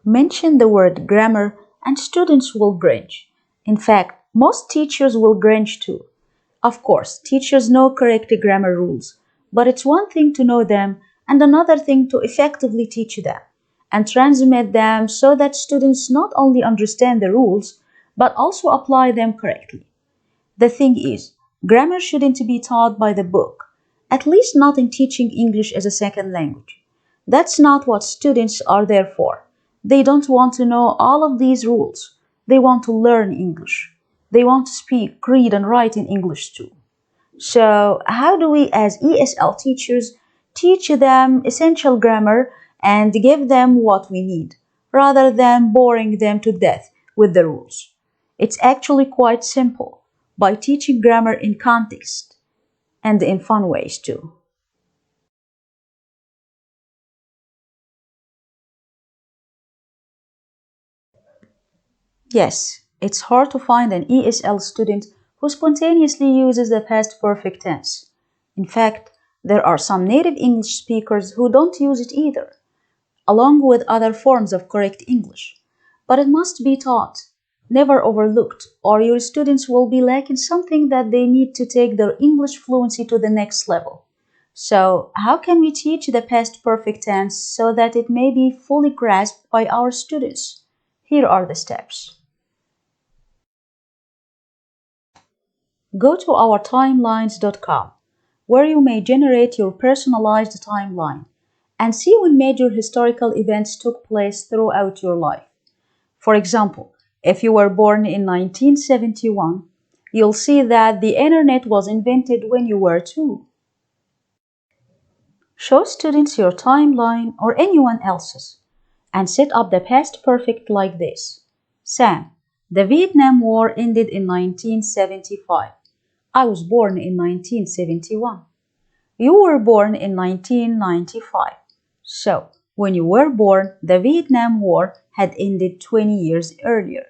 Mention the word grammar and students will cringe. In fact, most teachers will cringe too. Of course, teachers know correct grammar rules, but it's one thing to know them and another thing to effectively teach them and transmit them so that students not only understand the rules, but also apply them correctly. The thing is, grammar shouldn't be taught by the book, at least not in teaching English as a second language. That's not what students are there for. They don't want to know all of these rules. They want to learn English. They want to speak, read, and write in English too. So, how do we as ESL teachers teach them essential grammar and give them what we need, rather than boring them to death with the rules? It's actually quite simple, by teaching grammar in context and in fun ways too. Yes, it's hard to find an ESL student who spontaneously uses the past perfect tense. In fact, there are some native English speakers who don't use it either, along with other forms of correct English. But it must be taught, never overlooked, or your students will be lacking something that they need to take their English fluency to the next level. So, how can we teach the past perfect tense so that it may be fully grasped by our students? Here are the steps. Go to our timelines.com, where you may generate your personalized timeline and see when major historical events took place throughout your life. For example, if you were born in 1971, you'll see that the internet was invented when you were 2. Show students your timeline or anyone else's and set up the past perfect like this. Sam, the Vietnam War ended in 1975. I was born in 1971. You were born in 1995. So, when you were born, the Vietnam War had ended 20 years earlier.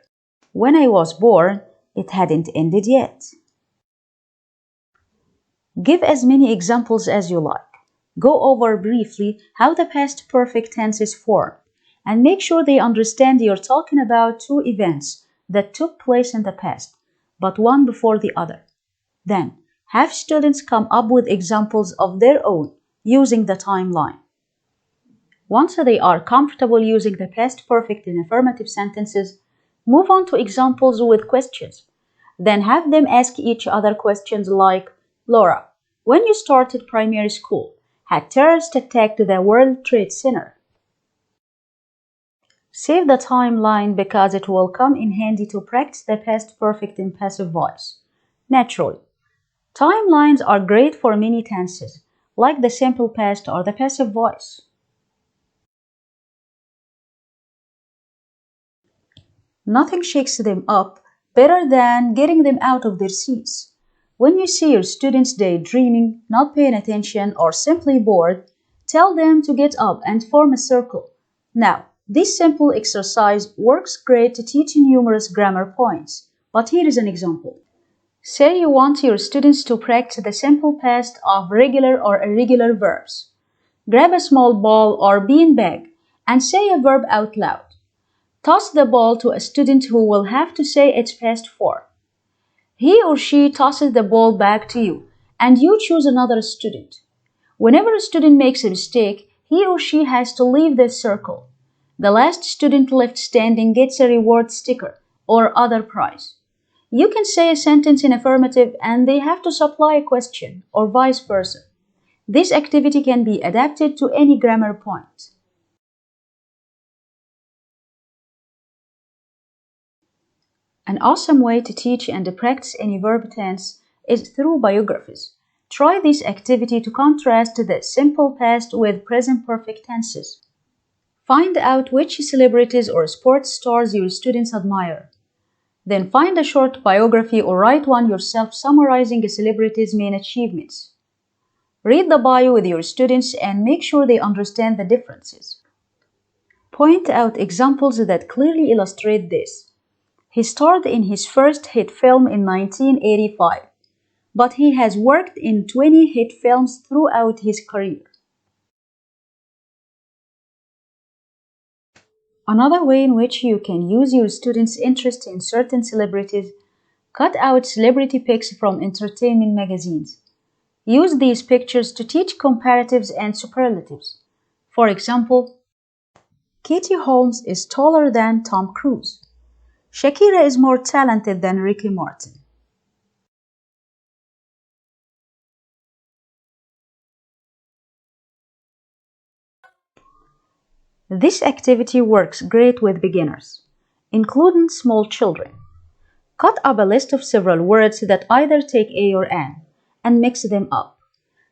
When I was born, it hadn't ended yet. Give as many examples as you like. Go over briefly how the past perfect tense is formed, and make sure they understand you're talking about two events that took place in the past, but one before the other. Then, have students come up with examples of their own using the timeline. Once they are comfortable using the past perfect in affirmative sentences, move on to examples with questions. Then have them ask each other questions like, Laura, when you started primary school, had terrorists attacked the World Trade Center? Save the timeline because it will come in handy to practice the past perfect in passive voice. Naturally, timelines are great for many tenses, like the simple past or the passive voice. Nothing shakes them up better than getting them out of their seats. When you see your students daydreaming, not paying attention, or simply bored, tell them to get up and form a circle. Now, this simple exercise works great to teach numerous grammar points, but here is an example. Say you want your students to practice the simple past of regular or irregular verbs. Grab a small ball or bean bag and say a verb out loud. Toss the ball to a student who will have to say its past form. He or she tosses the ball back to you, and you choose another student. Whenever a student makes a mistake, he or she has to leave the circle. The last student left standing gets a reward sticker or other prize. You can say a sentence in affirmative and they have to supply a question, or vice versa. This activity can be adapted to any grammar point. An awesome way to teach and practice any verb tense is through biographies. Try this activity to contrast the simple past with present perfect tenses. Find out which celebrities or sports stars your students admire. Then find a short biography or write one yourself summarizing a celebrity's main achievements. Read the bio with your students and make sure they understand the differences. Point out examples that clearly illustrate this. He starred in his first hit film in 1985, but he has worked in 20 hit films throughout his career. Another way in which you can use your students' interest in certain celebrities, cut out celebrity pics from entertainment magazines. Use these pictures to teach comparatives and superlatives. For example, Katie Holmes is taller than Tom Cruise. Shakira is more talented than Ricky Martin. This activity works great with beginners, including small children. Cut up a list of several words that either take A or N and mix them up.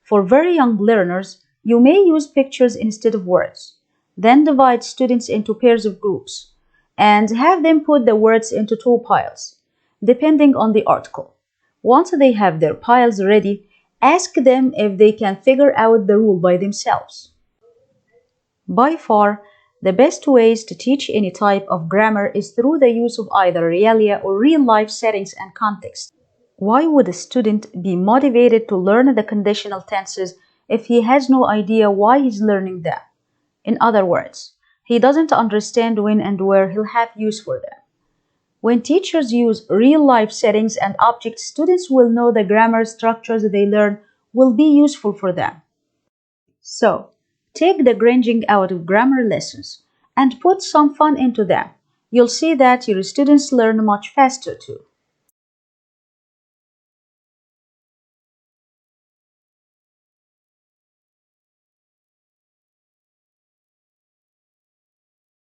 For very young learners, you may use pictures instead of words. Then divide students into pairs of groups and have them put the words into two piles, depending on the article. Once they have their piles ready, ask them if they can figure out the rule by themselves. By far, the best ways to teach any type of grammar is through the use of either realia or real-life settings and context. Why would a student be motivated to learn the conditional tenses if he has no idea why he's learning them? In other words, he doesn't understand when and where he'll have use for them. When teachers use real-life settings and objects, students will know the grammar structures they learn will be useful for them. So, take the cringing out of grammar lessons and put some fun into them. You'll see that your students learn much faster too.